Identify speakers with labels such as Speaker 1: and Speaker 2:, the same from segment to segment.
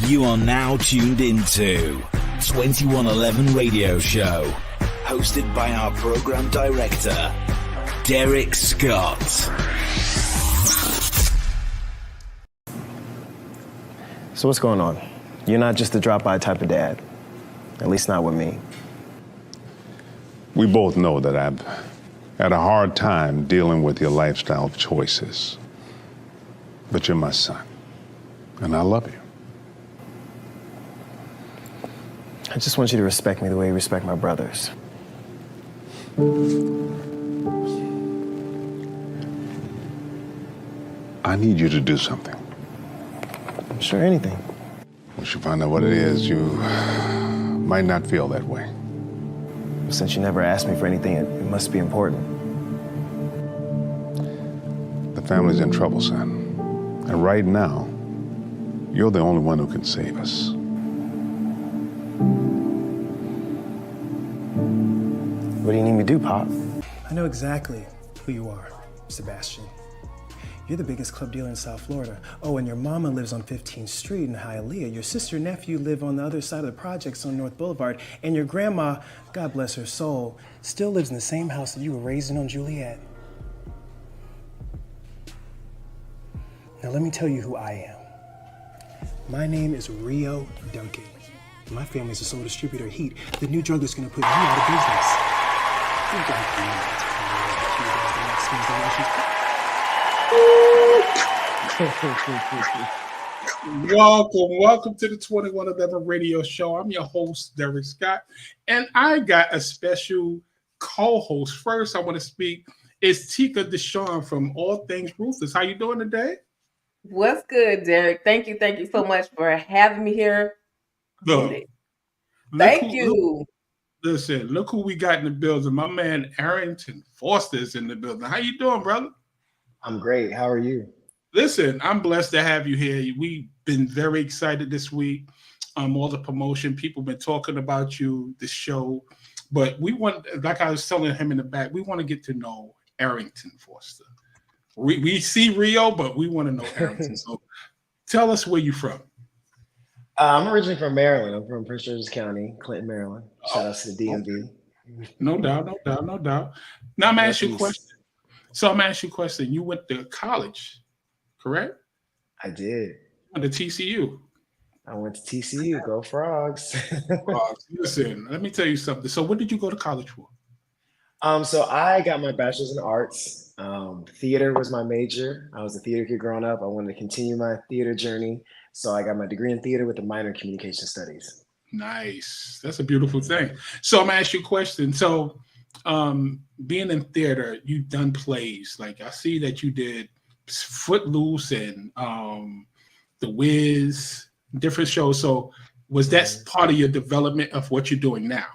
Speaker 1: You are now tuned into 2111 Radio Show, hosted by our program director, Derrick Scott.
Speaker 2: So what's going on? You're not just a drop-by type of dad. At least not with me.
Speaker 3: We both know that I've had a hard time dealing with your lifestyle choices. But you're my son, and I love you.
Speaker 2: I just want you to respect me the way you respect my brothers.
Speaker 3: I need you to do something.
Speaker 2: Sure, anything.
Speaker 3: Once you find out what it is, you might not feel that way.
Speaker 2: Since you never asked me for anything, it must be important.
Speaker 3: The family's in trouble, son. And right now, you're the only one who can save us.
Speaker 2: What do you need me to do, Pop?
Speaker 4: I know exactly who you are, Sebastian. You're the biggest club dealer in South Florida. Oh, and your mama lives on 15th Street in Hialeah. Your sister and nephew live on the other side of the projects on North Boulevard. And your grandma, God bless her soul, still lives in the same house that you were raised in on Juliet. Now let me tell you who I am. My name is Rio Duncan. My family's a sole distributor of heat, the new drug that's gonna put you out of business. You got the next generation.
Speaker 5: Welcome to the 2111 Radio Show. I'm your host, Derrick Scott, and I got a special co-host. First, I want to speak is Tika Deshawn from All Things Ruthless. How you doing today?
Speaker 6: What's good, Derrick? Thank you so much for having me here. Thank you.
Speaker 5: Listen, look who we got in the building. My man Arrington Foster is in the building. How you doing, brother?
Speaker 2: I'm great. How are you?
Speaker 5: Listen, I'm blessed to have you here. We've been very excited this week. All the promotion, people been talking about you, the show. But we want, like I was telling him in the back, we want to get to know Arrington Foster. We see Rio, but we want to know Arrington. So tell us where you're from.
Speaker 2: I'm originally from Maryland. I'm from Prince George's County, Clinton, Maryland. Shout out to the DMV.
Speaker 5: No doubt. Now I'm going to ask you a question. So I'm going to ask you a question. You went to college, correct?
Speaker 2: I did.
Speaker 5: Went to TCU.
Speaker 2: I went to TCU. Go Frogs.
Speaker 5: Listen, let me tell you something. So what did you go to college for?
Speaker 2: So I got my bachelor's in arts. Theater was my major. I was a theater kid growing up. I wanted to continue my theater journey. So I got my degree in theater with a minor in communication studies.
Speaker 5: Nice. That's a beautiful thing. So I'm going to ask you a question. So being in theater, you've done plays. Like I see that you did Footloose and The Wiz, different shows. So was that part of your development of what you're doing now?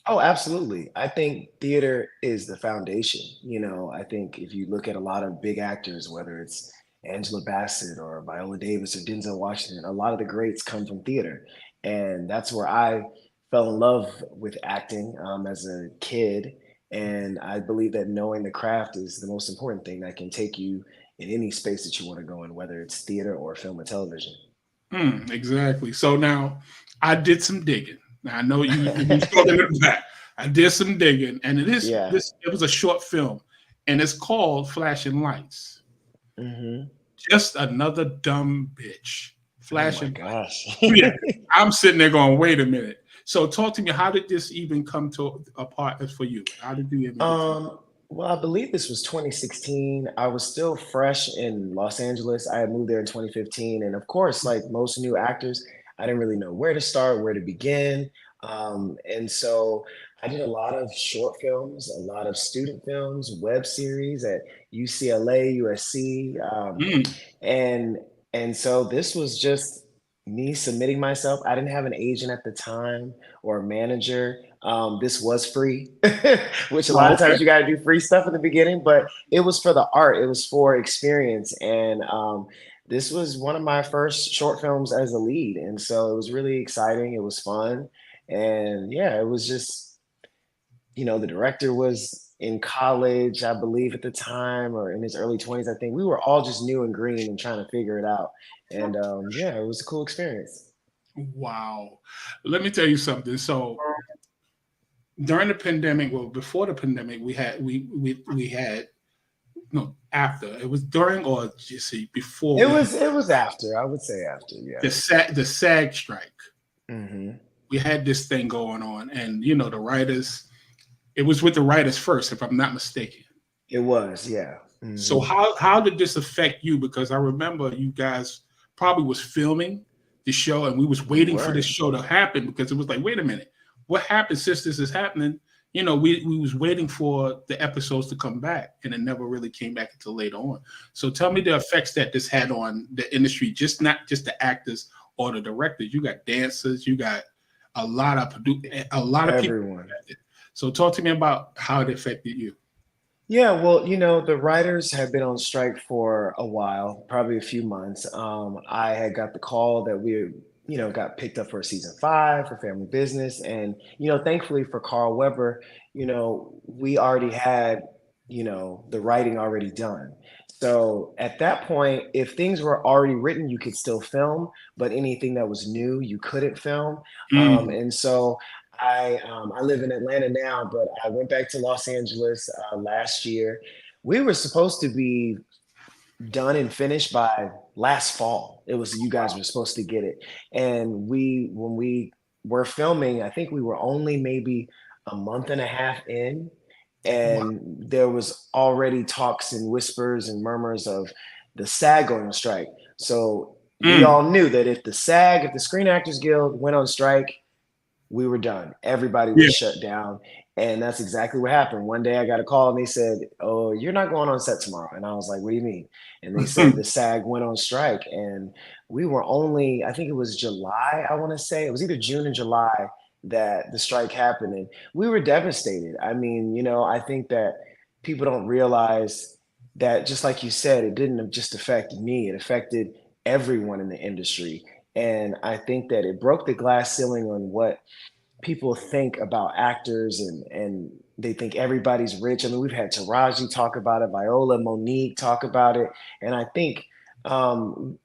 Speaker 2: Oh, absolutely. I think theater is the foundation. You know, I think if you look at a lot of big actors, whether it's Angela Bassett or Viola Davis or Denzel Washington, a lot of the greats come from theater. And that's where I fell in love with acting as a kid. And I believe that knowing the craft is the most important thing that can take you in any space that you want to go in, whether it's theater or film or television.
Speaker 5: Exactly. So now I did some digging. Now I know you talking in the back. I did some digging, and it was a short film, and it's called Flashing Lights.
Speaker 2: Mm-hmm.
Speaker 5: Just another dumb bitch. Flashing.
Speaker 2: Oh my gosh.
Speaker 5: Yeah, I'm sitting there going, wait a minute. So talk to me. How did this even come to a part for you? How did you even?
Speaker 2: Well, I believe this was 2016. I was still fresh in Los Angeles. I had moved there in 2015. And of course, like most new actors, I didn't really know where to start, where to begin. And so I did a lot of short films, a lot of student films, web series at UCLA, USC. And so this was just me submitting myself. I didn't have an agent at the time or a manager. This was free, which a lot of times you got to do free stuff in the beginning, but it was for the art. It was for experience. And this was one of my first short films as a lead. And so it was really exciting. It was fun. And yeah, it was just, you know, the director was in college, I believe at the time, or in his early 20s, I think. We were all just new and green and trying to figure it out. And yeah, it was a cool experience.
Speaker 5: Wow. Let me tell you something. So during the pandemic, well, before the pandemic, we had no, after. It was during, or just see before.
Speaker 2: It was after. I would say after. Yeah.
Speaker 5: The SAG strike.
Speaker 2: Mm-hmm.
Speaker 5: We had this thing going on, and the writers. It was with the writers first, if I'm not mistaken.
Speaker 2: It was, yeah. Mm-hmm.
Speaker 5: So how did this affect you? Because I remember you guys probably was filming the show, and we was waiting for this show to happen, because it was like, wait a minute, what happened since this is happening? We was waiting for the episodes to come back, and it never really came back until later on. So tell me the effects that this had on the industry, not just the actors or the directors. You got dancers, you got a lot of
Speaker 2: everyone.
Speaker 5: People. So talk to me about how it affected you.
Speaker 2: Yeah, well, the writers had been on strike for a while, probably a few months. I had got the call that we, got picked up for season 5 for Family Business. And, thankfully for Carl Weber, we already had, the writing already done. So at that point, if things were already written, you could still film, but anything that was new, you couldn't film. And so I live in Atlanta now, but I went back to Los Angeles last year. We were supposed to be done and finished by last fall. It was, you guys were supposed to get it. And when we were filming, I think we were only maybe a month and a half in, and there was already talks and whispers and murmurs of the SAG going on strike. So we all knew that if the Screen Actors Guild went on strike, we were done. Everybody was shut down. And that's exactly what happened. One day I got a call and they said, "Oh, you're not going on set tomorrow." And I was like, "What do you mean?" And they said the SAG went on strike. And we were only, I think it was July, I want to say. It was either June or July that the strike happened. And we were devastated. I mean, I think that people don't realize that, just like you said, it didn't just affect me. It affected everyone in the industry. And I think that it broke the glass ceiling on what people think about actors, and they think everybody's rich. I mean, we've had Taraji talk about it, Viola, Monique talk about it. And I think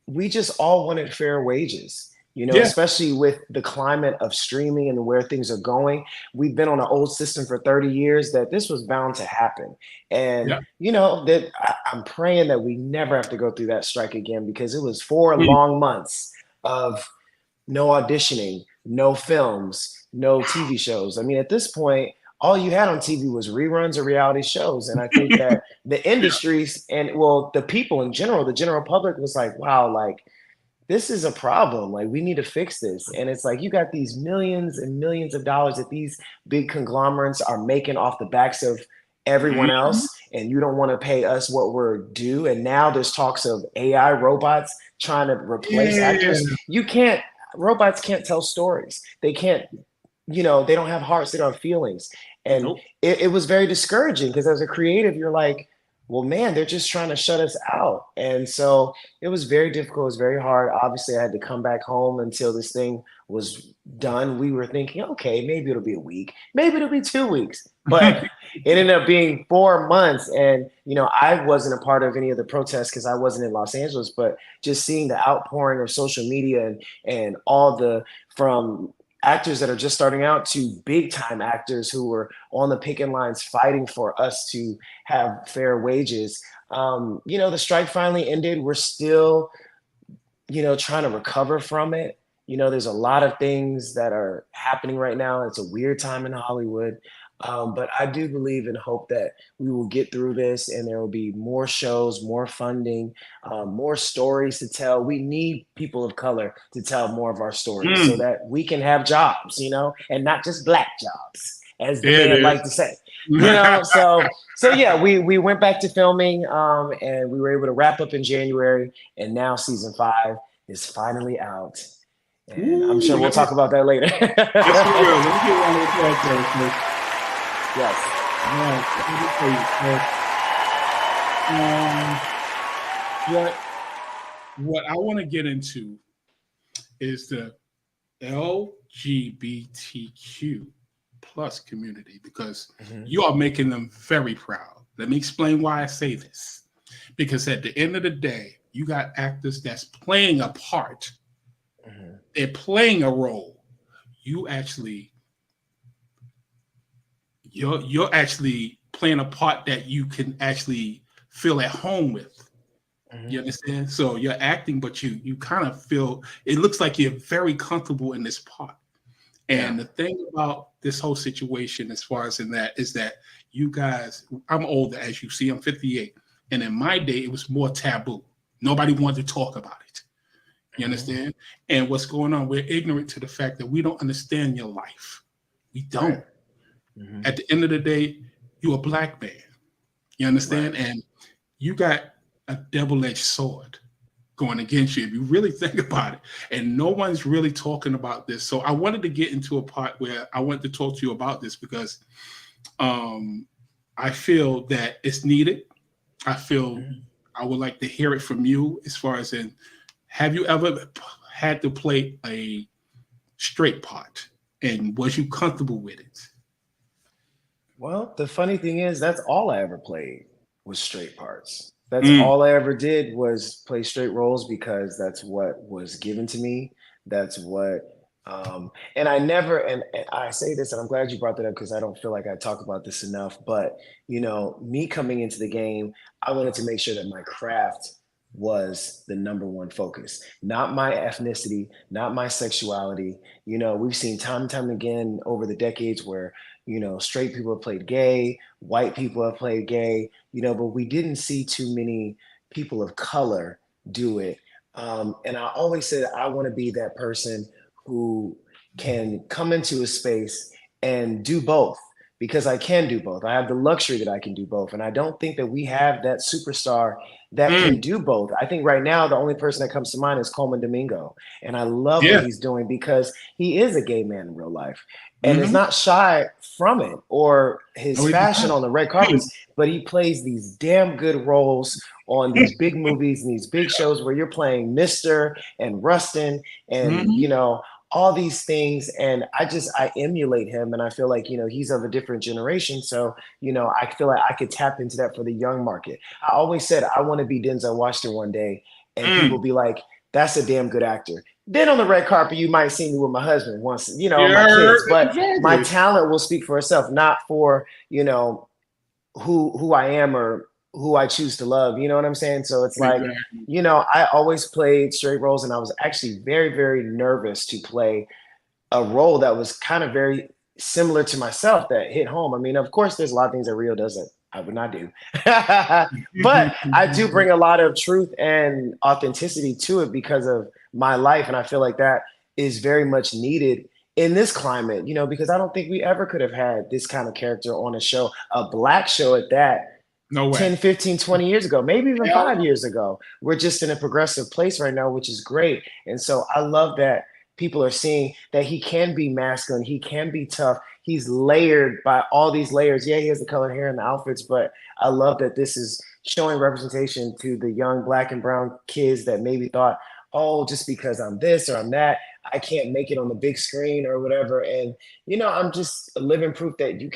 Speaker 2: we just all wanted fair wages, especially with the climate of streaming and where things are going. We've been on an old system for 30 years that this was bound to happen. And, that I'm praying that we never have to go through that strike again, because it was 4 long months of no auditioning, no films, no TV shows. I mean, at this point, all you had on TV was reruns of reality shows. And I think that the industries and, well, the people in general, the general public was like, wow, like, this is a problem. Like, we need to fix this. And it's like, you got these millions and millions of dollars that these big conglomerates are making off the backs of everyone else, and you don't want to pay us what we're due. And now there's talks of AI robots trying to replace actors. Robots can't tell stories. They can't, they don't have hearts, they don't have feelings. And it was very discouraging, because as a creative, you're like, well, man, they're just trying to shut us out. And so it was very difficult. It was very hard. Obviously, I had to come back home until this thing was done. We were thinking, okay, maybe it'll be a week, maybe it'll be 2 weeks, but it ended up being 4 months. And, I wasn't a part of any of the protests because I wasn't in Los Angeles, but just seeing the outpouring of social media and all from actors that are just starting out to big time actors who were on the picket lines fighting for us to have fair wages. The strike finally ended. We're still, trying to recover from it. There's a lot of things that are happening right now. It's a weird time in Hollywood. But I do believe and hope that we will get through this, and there will be more shows, more funding, more stories to tell. We need people of color to tell more of our stories so that we can have jobs, and not just Black jobs, as the man like to say. So yeah, we went back to filming, and we were able to wrap up in January, and now season 5 is finally out. And I'm sure we'll talk about that later.
Speaker 5: Yes, we will. Let me get one of the
Speaker 2: Yes.
Speaker 5: What I want to get into is the LGBTQ plus community, because you are making them very proud. Let me explain why I say this. Because at the end of the day, you got actors that's playing a part they're playing a role. You're actually playing a part that you can actually feel at home with. You understand? So you're acting, but you kind of feel, it looks like you're very comfortable in this part. And the thing about this whole situation, as far as in that, is that you guys, I'm older, as you see, I'm 58. And in my day, it was more taboo. Nobody wanted to talk about it. You understand? And what's going on, we're ignorant to the fact that we don't understand your life. We don't. At the end of the day, you're a black man. You understand? And you got a double-edged sword going against you if you really think about it. And no one's really talking about this. So I wanted to get into a part where I wanted to talk to you about this because I feel that it's needed. I feel I would like to hear it from you as far as in, have you ever had to play a straight part? And was you comfortable with it?
Speaker 2: Well, the funny thing is, that's all I ever played was straight parts. That's all I ever did was play straight roles because that's what was given to me. That's what, and I never, and I say this, and I'm glad you brought that up because I don't feel like I talk about this enough, but, you know, me coming into the game, I wanted to make sure that my craft was the number one focus, not my ethnicity, not my sexuality. You know, we've seen time and time again over the decades where, you know, straight people have played gay, white people have played gay, you know, but we didn't see too many people of color do it. And I always said, I want to be that person who can come into a space and do both, because I can do both. I have the luxury that I can do both. And I don't think that we have that superstar that can do both. I think right now, the only person that comes to mind is Coleman Domingo. And I love what he's doing because he is a gay man in real life and is not shy from it or his fashion on the red carpets, but he plays these damn good roles on these big movies and these big shows where you're playing Mr. and Rustin and, you know, all these things. And I emulate him. And I feel like, you know, he's of a different generation. So, you know, I feel like I could tap into that for the young market. I always said, I want to be Denzel Washington one day. And people be like, that's a damn good actor. Then on the red carpet, you might see me with my husband once, you know, my kids, but my talent will speak for itself, not for, you know, who I am or who I choose to love. You know what I'm saying? So it's like, you know, I always played straight roles, and I was actually very, very nervous to play a role that was kind of very similar to myself that hit home. I mean, of course, there's a lot of things that Rio does that I would not do, but I do bring a lot of truth and authenticity to it because of my life. And I feel like that is very much needed in this climate, you know, because I don't think we ever could have had this kind of character on a show, a black show at that. No way. 10, 15, 20 years ago, maybe even 5 years ago. We're just in a progressive place right now, which is great. And so I love that people are seeing that he can be masculine, he can be tough. He's layered by all these layers. Yeah, he has the colored hair and the outfits, but I love that this is showing representation to the young black and brown kids that maybe thought, oh, just because I'm this or I'm that, I can't make it on the big screen or whatever. And, you know, I'm just living proof that you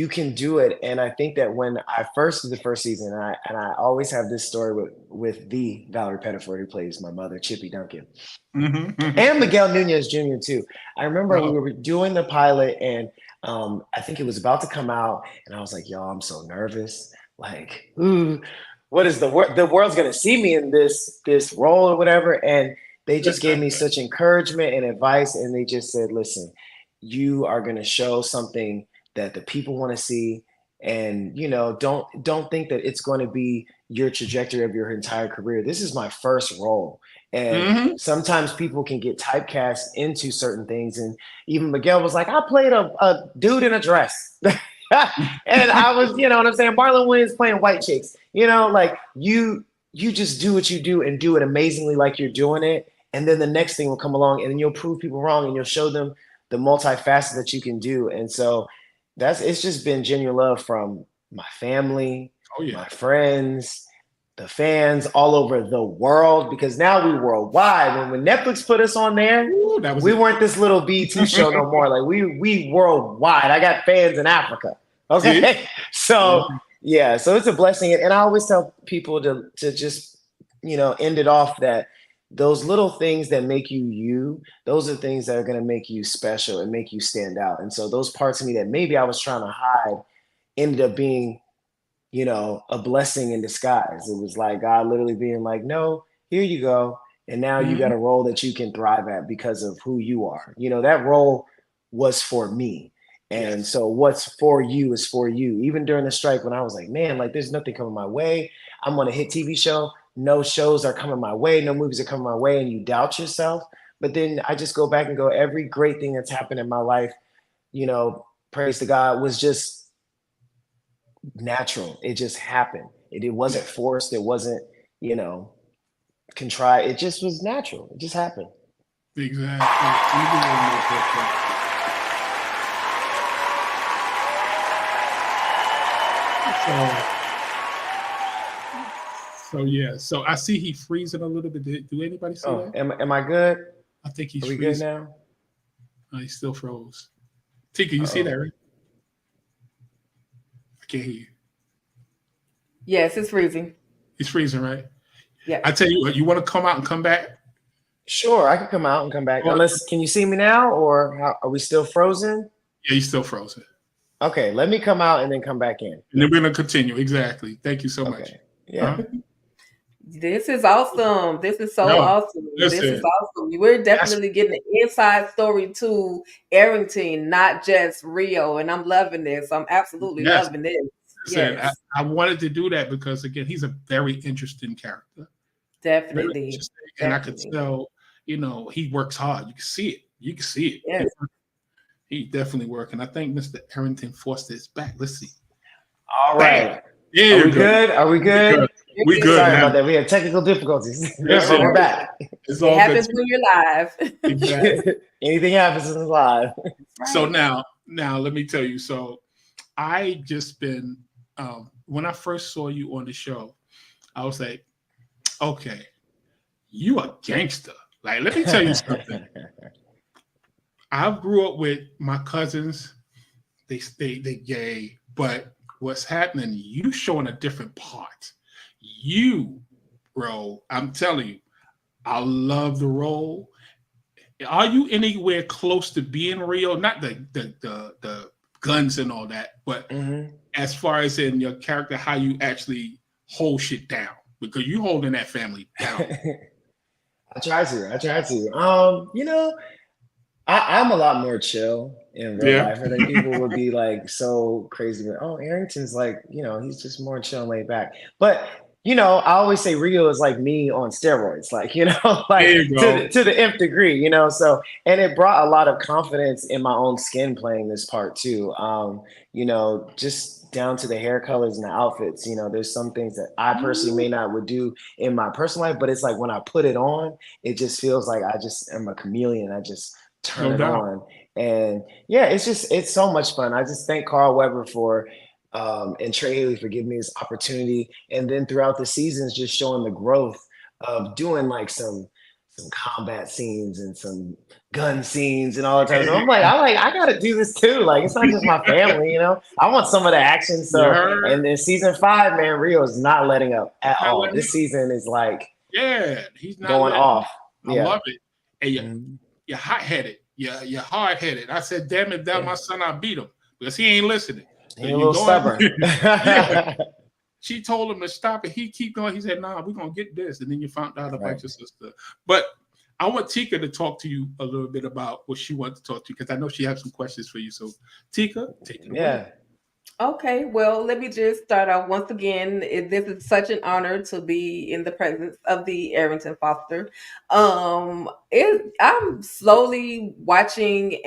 Speaker 2: can do it. And I think that when I first did the first season, and I always have this story with the Valerie Pettiford, who plays my mother, Chippy Duncan, and Miguel Nunez Jr. too. I remember we were doing the pilot, and I think it was about to come out, and I was like, y'all, I'm so nervous. Like, what is the world's gonna see me in this role or whatever? And they just gave me such encouragement and advice, and they just said, listen, you are gonna show something that the people want to see, and you know, don't think that it's going to be your trajectory of your entire career. This is my first role, and sometimes people can get typecast into certain things. And even Miguel was like, I played a dude in a dress. And I was, you know what I'm saying, Marlon Wayans playing white chicks, you know, like you just do what you do and do it amazingly like you're doing it, and then the next thing will come along and then you'll prove people wrong and you'll show them the multifaceted that you can do. And so it's just been genuine love from my family, my friends, the fans all over the world, because now we worldwide. When Netflix put us on there, we weren't this little BT show no more. Like we worldwide. I got fans in Africa. Okay. So so it's a blessing. And I always tell people to just, you know, end it off that those little things that make you you, those are things that are going to make you special and make you stand out. And so those parts of me that maybe I was trying to hide ended up being, a blessing in disguise. It was like God literally being like, no, here you go. And now you got a role that you can thrive at because of who you are. That role was for me. And so what's for you is for you. Even during the strike, when I was like, man, like there's nothing coming my way. I'm on a hit TV show. No shows are coming my way. No movies are coming my way. And you doubt yourself. But then I just go back and go, every great thing that's happened in my life, praise to God, was just natural. It just happened. It wasn't forced. It wasn't, contrived. It just was natural. It just happened.
Speaker 5: Exactly. So I see he freezing a little bit. Do anybody see that?
Speaker 2: Am I good?
Speaker 5: I think he's
Speaker 2: freezing.
Speaker 5: Good
Speaker 2: now?
Speaker 5: Oh, he still froze. Tika, you see that, right? I can't hear you.
Speaker 6: Yes, it's freezing.
Speaker 5: He's freezing, right?
Speaker 6: Yeah.
Speaker 5: I tell you what, you want to come out and come back?
Speaker 2: Sure, I can come out and come back. Unless, can you see me now, or are we still frozen?
Speaker 5: Yeah, you're still frozen.
Speaker 2: Okay, let me come out and then come back in.
Speaker 5: And then we're going to continue. Exactly. Thank you so much.
Speaker 2: Yeah.
Speaker 6: This is awesome. This is so awesome. This is awesome. We're definitely getting an inside story to Arrington, not just Rio. And I'm loving this. I'm absolutely loving this.
Speaker 5: Listen, I wanted to do that because, again, he's a very interesting character.
Speaker 6: Definitely.
Speaker 5: And I could tell, he works hard. You can see it. You can see it.
Speaker 6: Yes.
Speaker 5: He definitely working. I think Mr. Arrington Foster is back. Let's see.
Speaker 2: All right.
Speaker 5: Yeah,
Speaker 2: Are we good? Are we good?
Speaker 5: We good.
Speaker 2: Sorry about that. We had technical difficulties. We're back.
Speaker 6: It happens when you're live.
Speaker 5: Exactly.
Speaker 2: Anything happens when it's live.
Speaker 6: Right.
Speaker 5: So now let me tell you. So I just been when I first saw you on the show, I was like, okay, you a gangster. Like, let me tell you something. I grew up with my cousins. They gay, but what's happening? You showing a different part. You, bro, I'm telling you, I love the role. Are you anywhere close to being Rio? Not the guns and all that, but as far as in your character, how you actually hold shit down, because you holding that family down.
Speaker 2: I try to. I'm a lot more chill in real life. I think people would be like so crazy. Oh, Arrington's like, he's just more chill and laid back. But, I always say Rio is like me on steroids, like, like to the nth degree, so, and it brought a lot of confidence in my own skin playing this part too. Just down to the hair colors and the outfits, there's some things that I personally may not would do in my personal life, but it's like when I put it on, it just feels like I just am a chameleon. I just turn it on. And it's so much fun. I just thank Carl Weber for and Trey Haley for giving me this opportunity. And then throughout the seasons, just showing the growth of doing like some combat scenes and some gun scenes and all the time. So I'm like, I gotta do this too. Like, it's not just my family, I want some of the action. So and then season 5, man, Rio is not letting up at all. This season is like
Speaker 5: he's not
Speaker 2: going off.
Speaker 5: I love it. And you're hot-headed. You're hard-headed. I said, damn it, that's my son, I beat him. Because he ain't listening.
Speaker 2: He's a little stubborn.
Speaker 5: She told him to stop it. He keep going. He said, nah, we're going to get this. And then you found out about your sister. But I want Tika to talk to you a little bit about what she wants to talk to you, because I know she has some questions for you. So, Tika, take it away.
Speaker 6: Okay, well, let me just start off once again. This is such an honor to be in the presence of the Arrington Foster. I'm slowly watching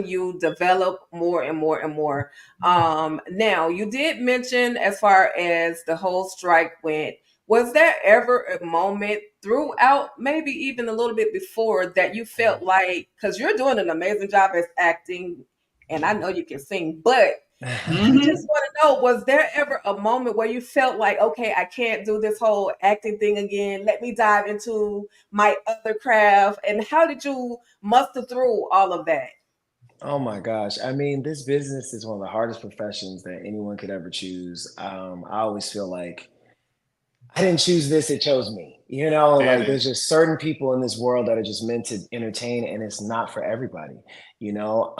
Speaker 6: you develop more and more and more. Now, you did mention, as far as the whole strike went, was there ever a moment throughout, maybe even a little bit before, that you felt like, because you're doing an amazing job as acting, and I know you can sing, but I just want to know, was there ever a moment where you felt like, okay, I can't do this whole acting thing again. Let me dive into my other craft. And how did you muster through all of that?
Speaker 2: Oh my gosh. I mean, this business is one of the hardest professions that anyone could ever choose. I always feel like I didn't choose this, it chose me. You know,
Speaker 5: That
Speaker 2: like
Speaker 5: is
Speaker 2: there's just certain people in this world that are just meant to entertain, and it's not for everybody, you know?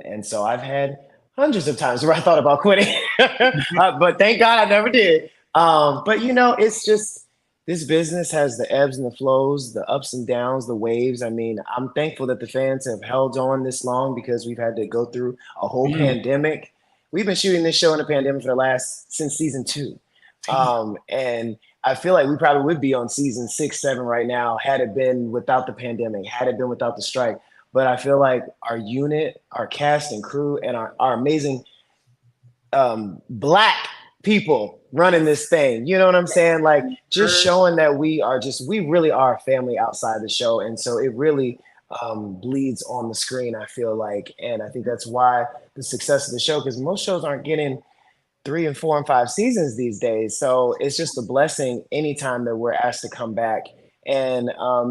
Speaker 2: And so I've had hundreds of times where I thought about quitting, but thank God I never did. But you know, it's just this business has the ebbs and the flows, the ups and downs, the waves. I mean, I'm thankful that the fans have held on this long because we've had to go through a whole pandemic. We've been shooting this show in a pandemic for the last since season 2. And I feel like we probably would be on season 6, 7 right now had it been without the pandemic, had it been without the strike. But I feel like our unit, our cast and crew, and our amazing Black people running this thing. You know what I'm saying? Like just showing that we really are a family outside the show. And so it really bleeds on the screen, I feel like. And I think that's why the success of the show, because most shows aren't getting 3 and 4 and 5 seasons these days. So it's just a blessing anytime that we're asked to come back. And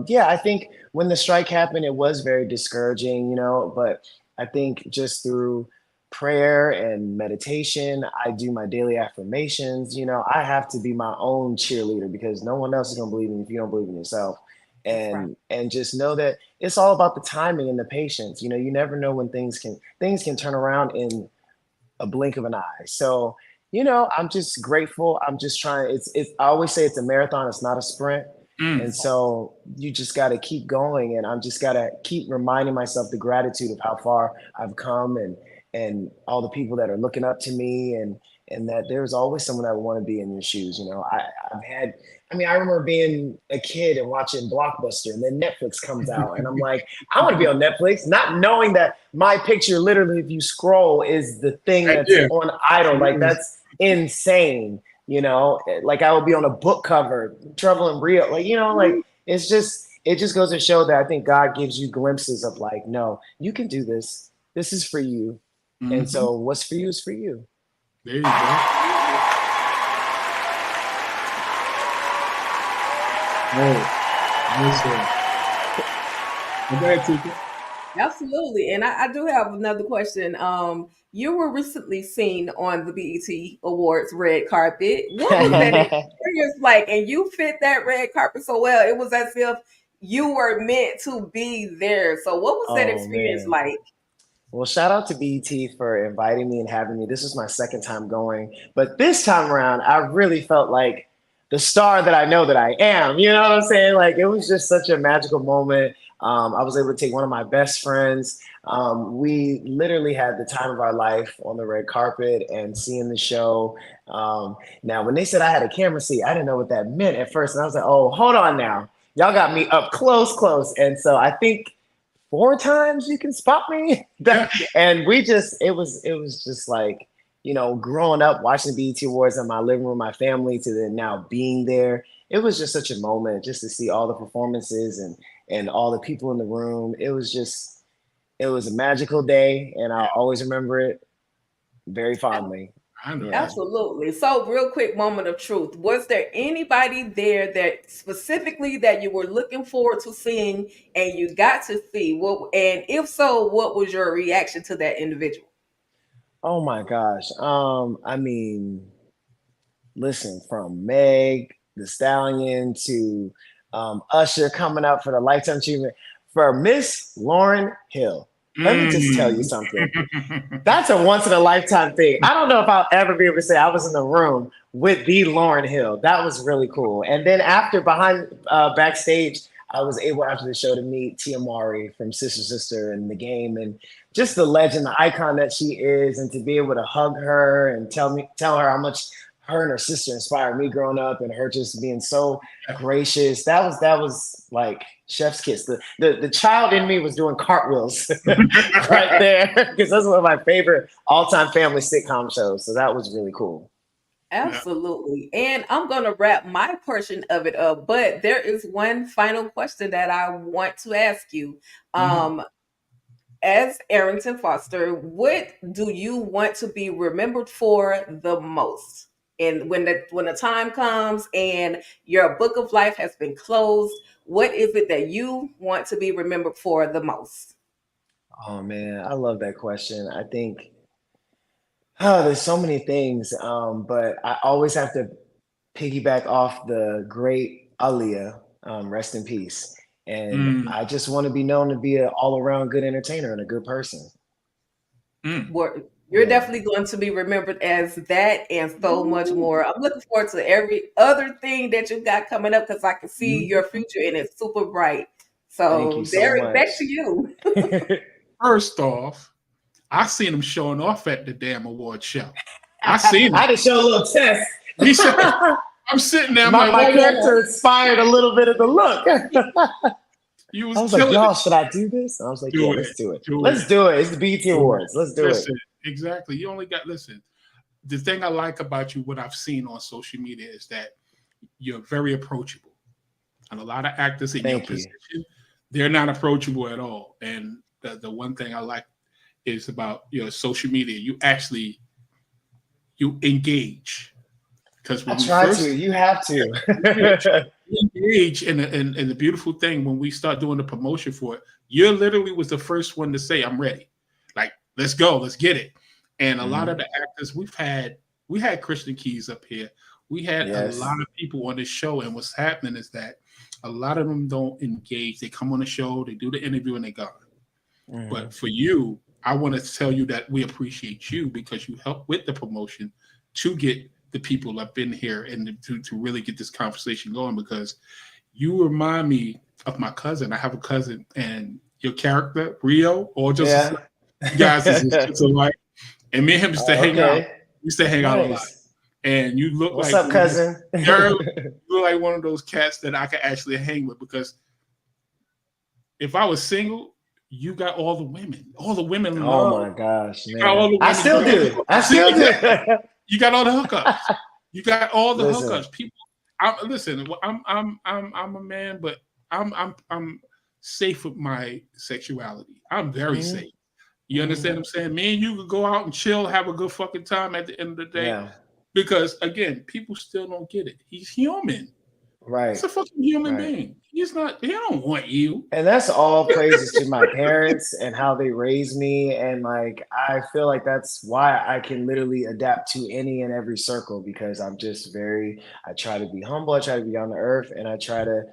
Speaker 2: yeah, I think when the strike happened, it was very discouraging, you know, but I think just through prayer and meditation, I do my daily affirmations. You know, I have to be my own cheerleader because no one else is going to believe in you if you don't believe in yourself. And just know that it's all about the timing and the patience. You know, you never know when things can turn around in a blink of an eye. So, you know, I'm just grateful. I'm just trying. I always say it's a marathon. It's not a sprint. And so you just got to keep going. And I'm just got to keep reminding myself the gratitude of how far I've come and all the people that are looking up to me and that there's always someone that would want to be in your shoes. You know, I remember being a kid and watching Blockbuster, and then Netflix comes out, and I'm like, I want to be on Netflix, not knowing that my picture, literally, if you scroll, is the thing that's on Idol. Like, that's insane, you know? Like, I would be on a book cover, Trouble in Rio. Like, you know, like, it just goes to show that I think God gives you glimpses of, like, no, you can do this. This is for you. And so what's for you is for you.
Speaker 5: There you go.
Speaker 6: Absolutely. And I do have another question. You were recently seen on the BET Awards red carpet. What was that experience like? And you fit that red carpet so well. It was as if you were meant to be there. So what was that experience like?
Speaker 2: Well, shout out to BET for inviting me and having me. This was my second time going, but this time around, I really felt like the star that I know that I am. You know what I'm saying? Like, it was just such a magical moment. I was able to take one of my best friends. We literally had the time of our life on the red carpet and seeing the show. Now, when they said I had a camera seat, I didn't know what that meant at first. And I was like, oh, hold on now. Y'all got me up close. And so I think 4 times you can spot me. And it was just like, you know, growing up watching the BET Awards in my living room, my family, to then now being there. It was just such a moment just to see all the performances and all the people in the room. It was a magical day, and I'll always remember it very fondly.
Speaker 6: Absolutely. So real quick moment of truth. Was there anybody there that specifically that you were looking forward to seeing and you got to see? And if so, what was your reaction to that individual?
Speaker 2: Oh my gosh. I mean, listen, from Meg the Stallion to Usher coming out for the Lifetime Achievement for Miss Lauryn Hill. Let me just tell you something. That's a once in a lifetime thing. I don't know if I'll ever be able to say I was in the room with the Lauryn Hill. That was really cool. And then backstage, I was able after the show to meet Tia Mowry from Sister Sister and The Game, and just the legend, the icon that she is, and to be able to hug her and tell her how much her and her sister inspired me growing up, and her just being so gracious. That was like chef's kiss. The child in me was doing cartwheels right there, because that's one of my favorite all-time family sitcom shows. So that was really cool.
Speaker 6: Absolutely. And I'm going to wrap my portion of it up, but there is one final question that I want to ask you. As Arrington Foster, what do you want to be remembered for the most? And when the time comes and your book of life has been closed, what is it that you want to be remembered for the most?
Speaker 2: Oh man, I love that question. I think there's so many things, but I always have to piggyback off the great Aaliyah, rest in peace. And I just want to be known to be an all-around good entertainer and a good person.
Speaker 6: You're definitely going to be remembered as that and so much more. I'm looking forward to every other thing that you got coming up because I can see your future and it's super bright. So, Derrick, back to you.
Speaker 5: First off, I seen him showing off at the damn award show. I seen him.
Speaker 2: I had to show a little test.
Speaker 5: I'm sitting there.
Speaker 2: My character inspired a little bit of the look.
Speaker 5: I
Speaker 2: was like, y'all, should I do this? I was like, yeah, let's do it. Let's do it. It's the BET Awards. Let's do it.
Speaker 5: Exactly. You only got, the thing I like about you, what I've seen on social media is that you're very approachable. And a lot of actors in your position, they're not approachable at all. And the one thing I like is about your social media, you engage. Because
Speaker 2: I try to. You have to.
Speaker 5: Engage, and the beautiful thing when we start doing the promotion for it, you literally was the first one to say, "I'm ready." Like, let's go, let's get it. And a lot of the actors we had Christian Keys up here. We had a lot of people on this show, and what's happening is that a lot of them don't engage. They come on the show, they do the interview, and they go. But for you, I want to tell you that we appreciate you because you helped with the promotion to get the people up in here and to really get this conversation going, because you remind me of my cousin. I have a cousin, and your character, Rio, or just you guys is just alike. And me and him used to hang out. We used to hang out a lot. And you look
Speaker 2: What's up, cousin?
Speaker 5: You look like one of those cats that I could actually hang with, because if I was single, you got all the women. All the women.
Speaker 2: Oh my gosh, man. I still do.
Speaker 5: You got all the hookups. You got all the hookups. People, I'm a man, but I'm safe with my sexuality. I'm very safe. You understand what I'm saying? Me and you could go out and chill, have a good fucking time at the end of the day. Yeah. Because again, people still don't get it. He's human.
Speaker 2: Right.
Speaker 5: He's a fucking human being. He's not, they don't want you.
Speaker 2: And that's all praises to my parents and how they raised me. And like, I feel like that's why I can literally adapt to any and every circle, because I'm just I try to be humble. I try to be down to earth, and I try to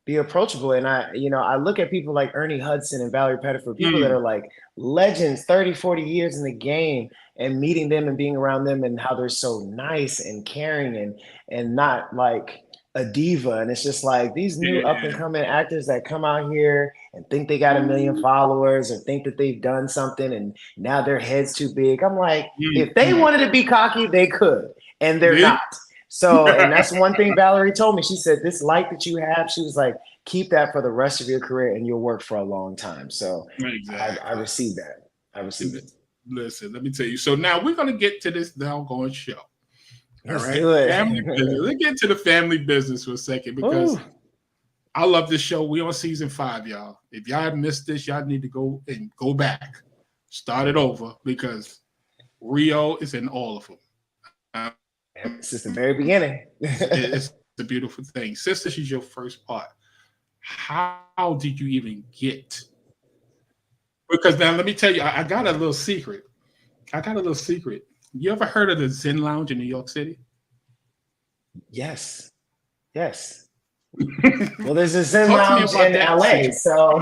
Speaker 2: be approachable. And I look at people like Ernie Hudson and Valerie Pettiford, people that are like legends, 30, 40 years in the game, and meeting them and being around them and how they're so nice and caring and not like a diva. And it's just like these new up and coming actors that come out here and think they got 1 million followers or think that they've done something and now their head's too big. I'm like, if they wanted to be cocky, they could, and they're not. So, and that's one thing Valerie told me. She said, this light that you have, she was like, keep that for the rest of your career and you'll work for a long time. So I received that. I received it.
Speaker 5: Listen, let me tell you. So now we're going to get to this doggone show.
Speaker 2: Let's do it.
Speaker 5: Let's get to the family business for a second, because I love this show. We on season 5, y'all. If y'all missed this, y'all need to go back, start it over, because Rio is in all of them.
Speaker 2: Since the very beginning.
Speaker 5: It's a beautiful thing. Since this is your first part, how did you even get? Because now let me tell you, I got a little secret. You ever heard of the Zen Lounge in New York City?
Speaker 2: Yes. Well, there's a Zen Lounge in LA, so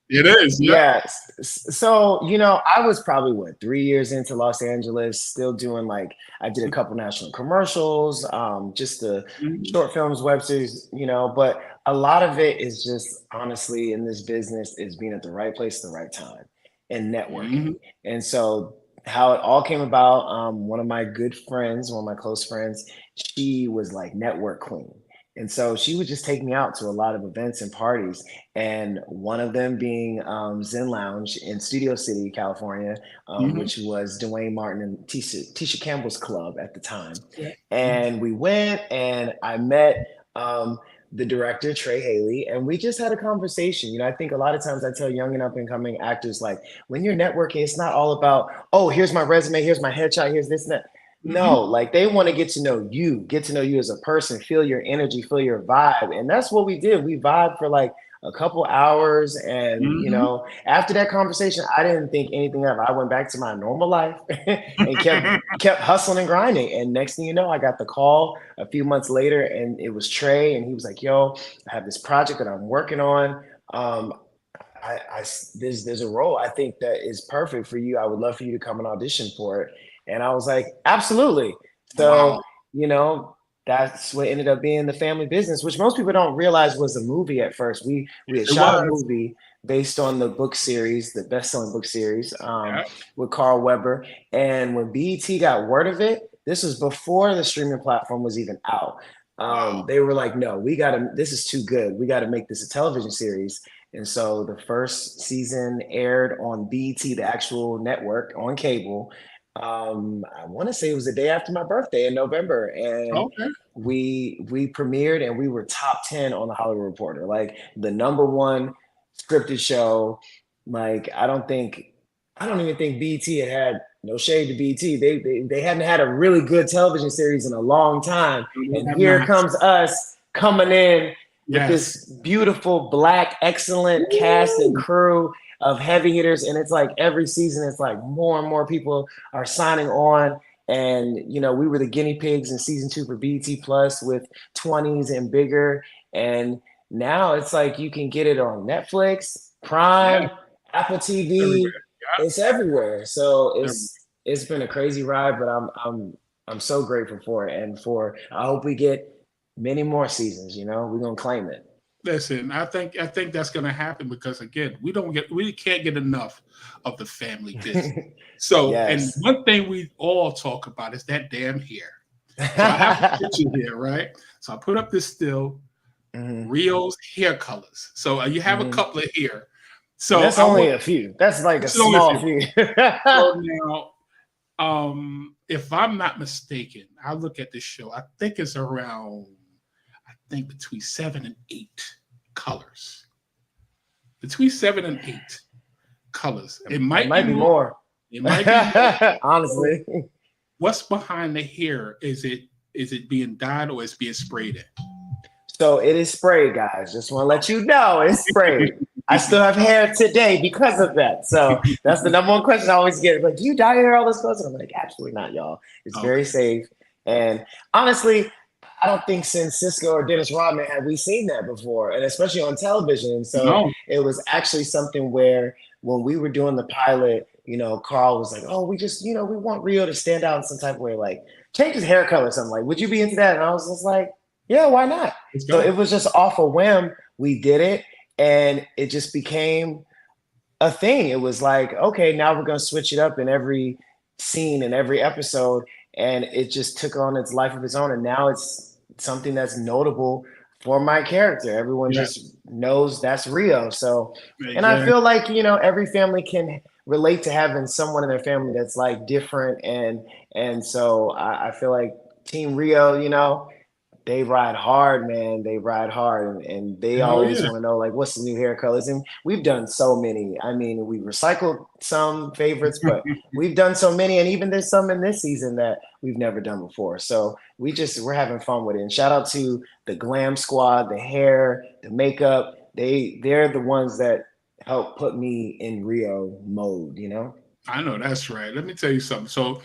Speaker 5: it is. Yeah.
Speaker 2: Yes. So, I was probably 3 years into Los Angeles, still doing I did a couple national commercials, just the short films, web series, but a lot of it is just honestly in this business is being at the right place at the right time and networking. And so how it all came about, one of my good friends, one of my close friends, she was like network queen. And so she would just take me out to a lot of events and parties. And one of them being Zen Lounge in Studio City, California, which was Dwayne Martin and Tisha Campbell's club at the time. Yeah. And we went and I met the director, Trey Haley, and we just had a conversation. I think a lot of times I tell young and up and coming actors, like, when you're networking, it's not all about, oh, here's my resume, here's my headshot, here's this and that. No, like they want to get to know you as a person, feel your energy, feel your vibe. And that's what we did. We vibed for like a couple hours. And, you know, after that conversation, I didn't think anything of it. I went back to my normal life and kept hustling and grinding. And next thing you know, I got the call a few months later, and it was Trey, and he was like, yo, I have this project that I'm working on. There's a role I think that is perfect for you. I would love for you to come and audition for it. And I was like, absolutely. So, you know, that's what ended up being The Family Business, which most people don't realize was a movie at first. We had shot a movie based on the book series, the best-selling book series, with Carl Weber. And when BET got word of it, this was before the streaming platform was even out. They were like, no, this is too good. We got to make this a television series. And so the first season aired on BET, the actual network on cable. I want to say it was the day after my birthday in November, and we premiered, and we were top 10 on the Hollywood Reporter, like the #1 scripted show. Like I don't even think BET had no shade to BET. They hadn't had a really good television series in a long time, and here comes us coming in with this beautiful Black excellent cast and crew of heavy hitters. And it's like every season it's like more and more people are signing on. And you know, we were the guinea pigs in season 2 for BET Plus with 20s and bigger. And now it's like you can get it on Netflix, Prime, Apple TV. It's everywhere. So it's been a crazy ride, but I'm so grateful for it. And I hope we get many more seasons. You know, we're gonna claim it.
Speaker 5: Listen, I think that's going to happen because again, we can't get enough of The Family Business. So, and one thing we all talk about is that damn hair. So I have a picture here, right? So I put up this still, Rio's hair colors. So you have a couple of here. So
Speaker 2: that's only a few. That's like a small few.
Speaker 5: So now, if I'm not mistaken, I look at this show. I think it's around. Between 7 and 8 colors. Between 7 and 8 colors. It might be more. It might be more.
Speaker 2: Honestly.
Speaker 5: What's behind the hair? Is it being dyed or is it being sprayed in?
Speaker 2: So it is sprayed, guys. Just want to let you know it's sprayed. I still have hair today because of that. So that's the #1 question I always get. Like, do you dye your hair all this close? And I'm like, absolutely not, y'all. It's very safe. And honestly, I don't think since Cisco or Dennis Rodman had we seen that before, and especially on television. And so it was actually something where when we were doing the pilot, you know, Carl was like, oh, we just, you know, we want Rio to stand out in some type of way, like change his hair color or something. Like, would you be into that? And I was just like, yeah, why not? So it was just off a whim. We did it, and it just became a thing. It was like, okay, now we're going to switch it up in every scene in every episode. And it just took on its life of its own. And now it's something that's notable for my character. Everyone just knows that's Rio. So, and I feel like, you know, every family can relate to having someone in their family that's like different. And so I feel like Team Rio, you know, they ride hard, man. They ride hard, and they always want to know, like, what's the new hair colors? And we've done so many. I mean, we recycled some favorites, but we've done so many, and even there's some in this season that we've never done before. So we're having fun with it. And shout out to the glam squad, the hair, the makeup. They're the ones that help put me in Rio mode, you know?
Speaker 5: I know that's right. Let me tell you something. So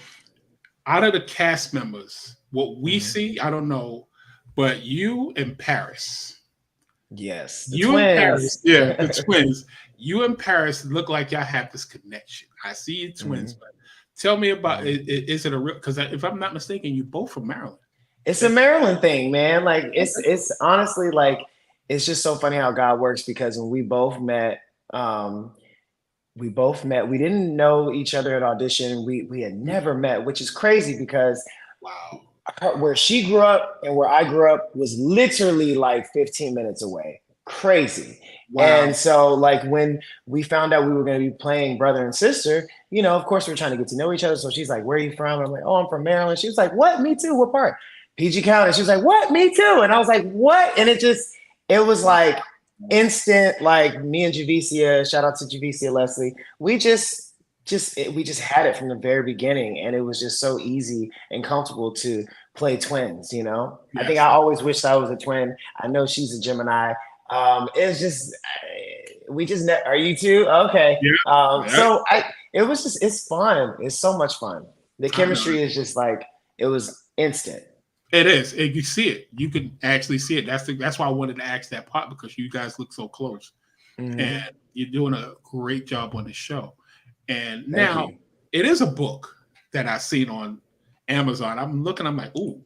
Speaker 5: out of the cast members, what we see, I don't know. But you and Paris.
Speaker 2: Yes.
Speaker 5: The twins. The twins. You and Paris look like y'all have this connection. I see you twins, but tell me about it. Is it a real, because if I'm not mistaken, you both from Maryland.
Speaker 2: It's a Maryland thing, man. Like it's honestly like it's just so funny how God works, because when we both met, we didn't know each other at audition. We had never met, which is crazy because where she grew up and where I grew up was literally like 15 minutes away. Crazy. Wow. And so like when we found out we were going to be playing brother and sister, you know, of course we're trying to get to know each other. So she's like, where are you from? And I'm like, oh, I'm from Maryland. She was like, what? Me too. What part? PG County. She was like, what? Me too. And I was like, what? And it was like instant, like me and Javicia, shout out to Javicia Leslie. We just had it from the very beginning, and it was just so easy and comfortable to play twins, you know? Yes. I think I always wished I was a twin. I know she's a Gemini. It's just we just are you too? Okay.
Speaker 5: Yeah.
Speaker 2: So it's fun. It's so much fun. The chemistry is just like it was instant.
Speaker 5: It is. And you see it. You can actually see it. That's why I wanted to ask that part, because you guys look so close.
Speaker 2: Mm-hmm.
Speaker 5: And you're doing a great job on the show. And now it is a book that I've seen on Amazon. I'm looking, I'm like, ooh.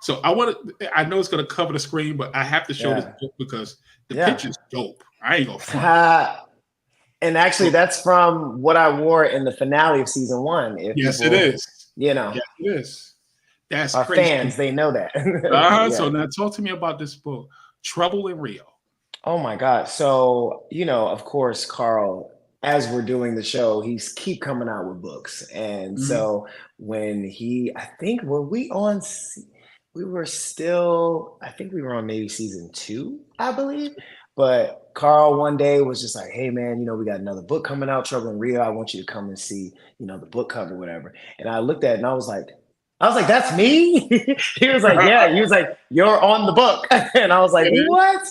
Speaker 5: So I know it's going to cover the screen, but I have to show this book because the picture's dope. I ain't going to front.
Speaker 2: And actually, that's from what I wore in the finale of season 1.
Speaker 5: Yes, it is.
Speaker 2: You know.
Speaker 5: Yes, it is. That's
Speaker 2: our
Speaker 5: crazy.
Speaker 2: fans, they know that.
Speaker 5: So now talk to me about this book, Trouble in Rio.
Speaker 2: Oh my God. So, of course, Carl, as we're doing the show, he's keep coming out with books. And so when I think we were on maybe season 2, I believe. But Carl one day was just like, hey man, we got another book coming out, Trouble in Rio. I want you to come and see, the book cover, whatever. And I looked at it and I was like, that's me? He was like, yeah. He was like, you're on the book. And I was like, what?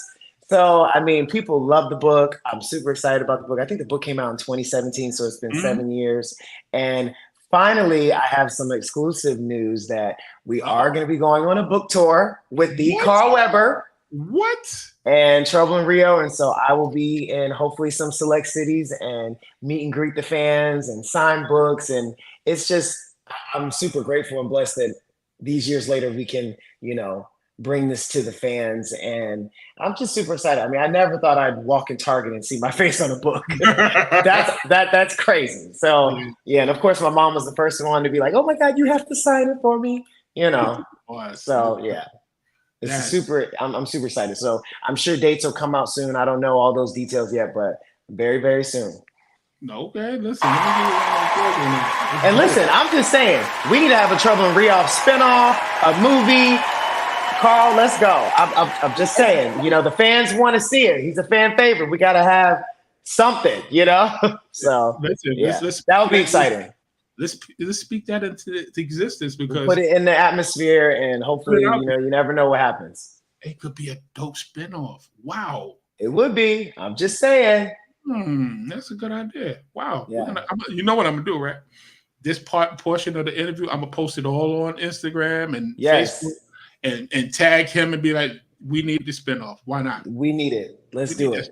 Speaker 2: So, I mean, people love the book. I'm super excited about the book. I think the book came out in 2017, so it's been 7 years. And finally, I have some exclusive news that we are going to be going on a book tour with the Carl Weber.
Speaker 5: What?
Speaker 2: And Trouble in Rio. And so I will be in hopefully some select cities and meet and greet the fans and sign books. And it's just, I'm super grateful and blessed that these years later we can, bring this to the fans. And I'm just super excited. I mean, I never thought I'd walk in Target and see my face on a book. That's crazy. So yeah. And of course my mom was the first one to be like, oh my God, you have to sign it for me, So yeah. I'm super excited. So I'm sure dates will come out soon. I don't know all those details yet, but very, very soon.
Speaker 5: Okay, listen.
Speaker 2: And listen, I'm just saying, we need to have a Trouble in Rio spinoff, a movie. Carl, let's go. I'm just saying, the fans want to see it. He's a fan favorite. We got to have something, So that would be exciting.
Speaker 5: Let's speak that into existence, because
Speaker 2: put it in the atmosphere, and hopefully, you never know what happens.
Speaker 5: It could be a dope spinoff. Wow.
Speaker 2: It would be. I'm just saying.
Speaker 5: That's a good idea. Wow.
Speaker 2: Yeah.
Speaker 5: You know what I'm gonna do, right? This portion of the interview, I'm gonna post it all on Instagram and Facebook, and tag him and be like, we need the spinoff. Why not?
Speaker 2: We need it. Let's do it.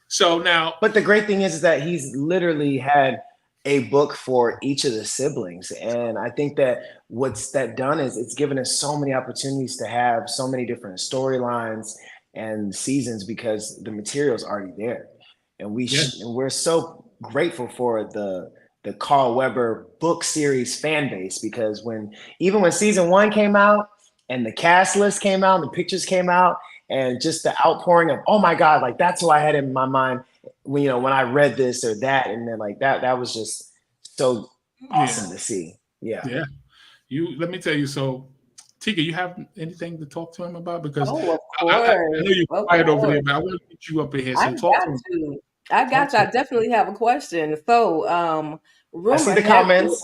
Speaker 5: So now,
Speaker 2: but the great thing is that he's literally had a book for each of the siblings. And I think that what's that done is it's given us so many opportunities to have so many different storylines and seasons, because the material is already there. And we're so grateful for the Carl Weber book series fan base, because even when season 1 came out and the cast list came out and the pictures came out, and just the outpouring of, oh my God, like that's who I had in my mind when I read this or that. And then like that was just so awesome to see. Yeah.
Speaker 5: Let me tell you. So Tika, you have anything to talk to him about? Because
Speaker 6: of course.
Speaker 5: I know you're quiet over there, but I want to get you up in here. So talk to him.
Speaker 6: I got you. I definitely have a question. So,
Speaker 2: I see the comments.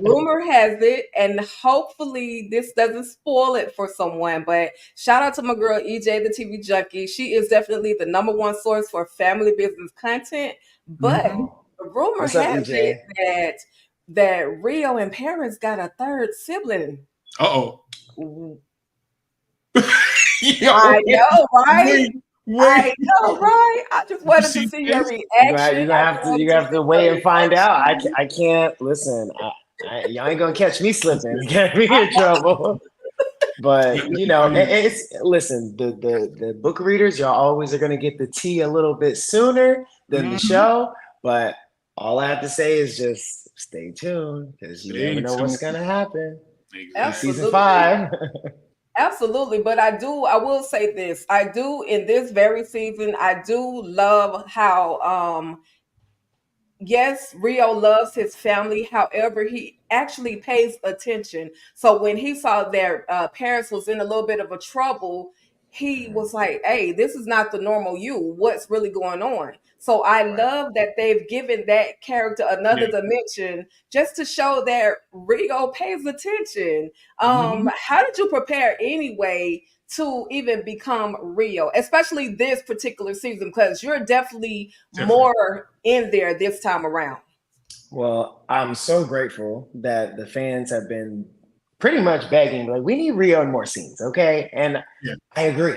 Speaker 6: Rumor has it, and hopefully this doesn't spoil it for someone, but shout out to my girl EJ, the TV Junkie. She is definitely the #1 source for family business content. But rumor has it that Rio and Paris got a third sibling.
Speaker 5: Uh-oh.
Speaker 6: I know, right? I know, right? I just wanted to see your reaction.
Speaker 2: You have to wait and find out. I can't listen. Y'all ain't gonna catch me slipping. Get me in trouble. But listen. The book readers, y'all always are gonna get the tea a little bit sooner than the show. But all I have to say is just stay tuned, because you never know what's gonna happen.
Speaker 6: Absolutely.
Speaker 2: Season 5.
Speaker 6: Absolutely. But I will say this. I do, in this very season, I do love how, yes, Rio loves his family. However, he actually pays attention. So when he saw that Paris was in a little bit of a trouble, he was like, hey, this is not the normal you. What's really going on? So I love that they've given that character another dimension, just to show that Rio pays attention. How did you prepare anyway to even become Rio, especially this particular season, because you're definitely
Speaker 5: Definitely.
Speaker 6: more in there this time around.
Speaker 2: Well, I'm so grateful that the fans have been pretty much begging, like, we need Rio in more scenes, okay? And
Speaker 5: Yeah.
Speaker 2: I agree.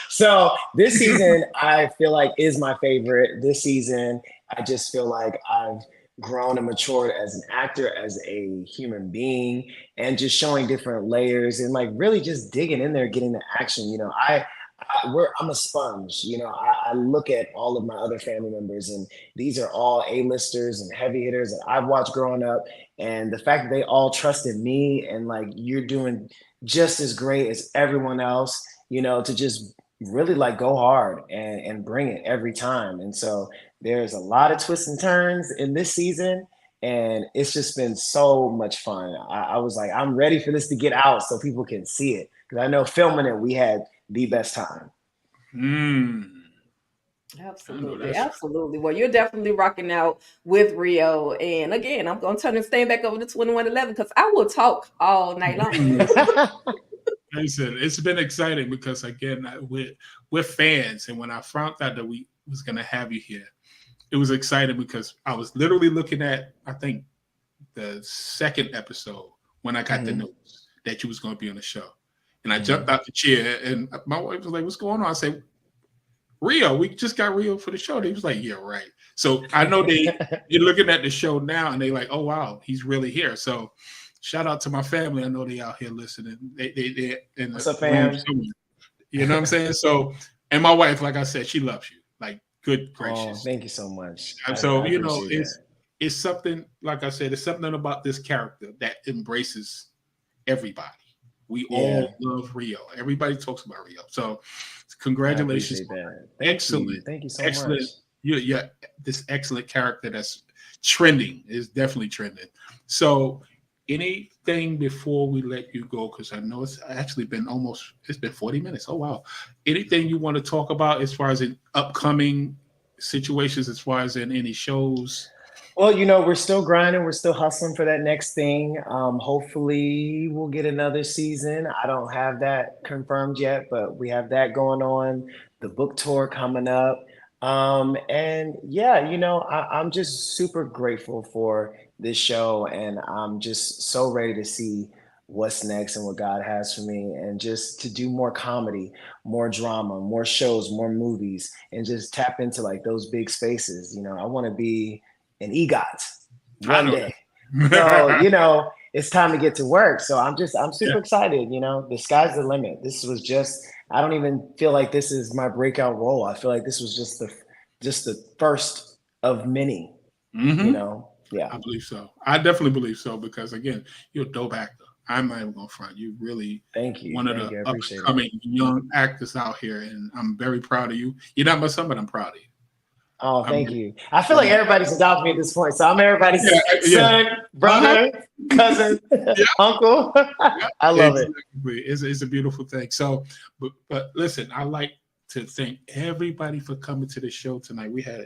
Speaker 2: So this season, I feel like is my favorite. This season, I just feel like I've grown and matured as an actor, as a human being, and just showing different layers and like really just digging in there, getting the action. You know, I'm a sponge. You know, I look at all of my other family members, and these are all A-listers and heavy hitters that I've watched growing up. And the fact that they all trusted me and like you're doing just as great as everyone else, you know, to just really like go hard and bring it every time. And so there's a lot of twists and turns in this season. And it's just been so much fun. I was like, I'm ready for this to get out so people can see it. Because I know filming it, we had the best time.
Speaker 6: Absolutely, absolutely. Well, you're definitely rocking out with Rio. And again, I'm going to turn this thing back over to 2111 because I will talk all night long.
Speaker 5: I said it's been exciting because again we're fans, and when I found out that we was gonna have you here, it was exciting because I was literally looking at I think the second episode when I got the news that you was gonna be on the show, and I jumped out the chair, and my wife was like, "What's going on?" I said, "Rio, we just got Rio for the show." They was like, "Yeah, right." So I know you're looking at the show now, and they like, "Oh wow, he's really here." So. Shout out to my family. I know they out here listening. They in
Speaker 2: What's
Speaker 5: the
Speaker 2: up, fam?
Speaker 5: You know what I'm saying? So, and my wife, like I said, she loves you. Like, good gracious.
Speaker 2: Oh, thank you so much.
Speaker 5: And so,
Speaker 2: I
Speaker 5: you know,
Speaker 2: appreciate
Speaker 5: it's something, like I said, it's something about this character that embraces everybody. We all love Rio. Everybody talks about Rio. So, congratulations. Excellent.
Speaker 2: Thank you so much.
Speaker 5: Yeah, this excellent character that's trending is definitely trending. So, anything before we let you go, because I know it's actually been it's been 40 minutes. Oh, wow. Anything you want to talk about as far as in upcoming situations, as far as in any shows?
Speaker 2: Well, you know, we're still grinding. We're still hustling for that next thing. Hopefully we'll get another season. I don't have that confirmed yet, but we have that going on. The book tour coming up. And yeah, you know, I'm just super grateful for this show, and I'm just so ready to see what's next and what God has for me, and just to do more comedy, more drama, more shows, more movies, and just tap into like those big spaces. You know, I want to be an EGOT one day. So, you know, it's time to get to work. So I'm super excited. You know, the sky's the limit. This was just, I don't even feel like this is my breakout role. I feel like this was just the first of many, you know? Yeah.
Speaker 5: I believe so. I definitely believe so because, again, you're a dope actor. I'm not even going to front. You really one of the upcoming young actors out here, and I'm very proud of you. You're not my son, but I'm proud of you.
Speaker 2: Oh, thank you. I feel like everybody's adopted me at this point. So I'm everybody's son, brother, cousin, uncle. I love it.
Speaker 5: It's a beautiful thing. So, but listen, I like to thank everybody for coming to the show tonight. We had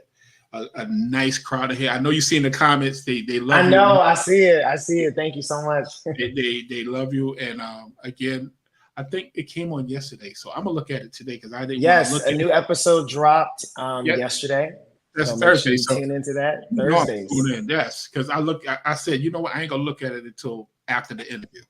Speaker 5: a nice crowd in here. I know you see in the comments, they love you.
Speaker 2: I know, I see it. Thank you so much.
Speaker 5: They love you. And again, I think it came on yesterday. So I'm gonna look at it today because I didn't
Speaker 2: a new episode dropped yesterday.
Speaker 5: That's
Speaker 2: so
Speaker 5: Thursday.
Speaker 2: So tune into that Thursdays.
Speaker 5: Yes, because I said, you know what, I ain't gonna look at it until after the interview.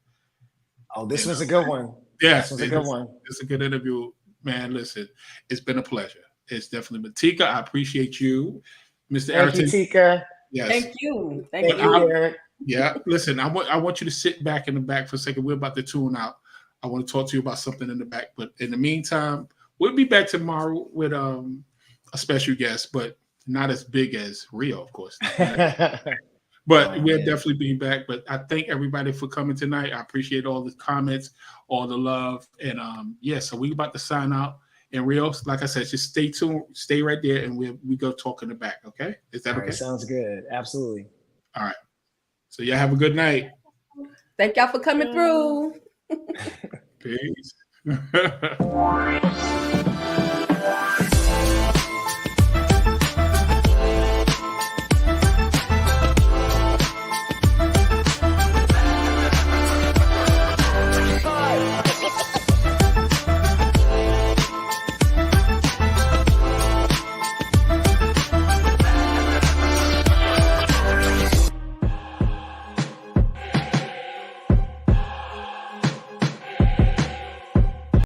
Speaker 2: Oh, this was a good one.
Speaker 5: Yes,
Speaker 2: this was a good one.
Speaker 5: It's a good interview, man. Listen, it's been a pleasure. It's definitely been. Tika, I appreciate you, Mr. Arrington.
Speaker 2: Thank you, Tika.
Speaker 5: Yes.
Speaker 6: Thank you,
Speaker 2: Derrick.
Speaker 5: Yeah, listen, I want you to sit back in the back for a second. We're about to tune out. I want to talk to you about something in the back, but in the meantime, we'll be back tomorrow with a special guest, but not as big as Rio, of course. But we'll definitely be back. But I thank everybody for coming tonight. I appreciate all the comments, all the love, and so we about to sign out. And Rio, like I said, just stay tuned, stay right there, and we go talk in the back. Okay, is that okay?
Speaker 2: Sounds good. Absolutely.
Speaker 5: All right. So y'all have a good night.
Speaker 6: Thank y'all for coming through.
Speaker 5: Peace.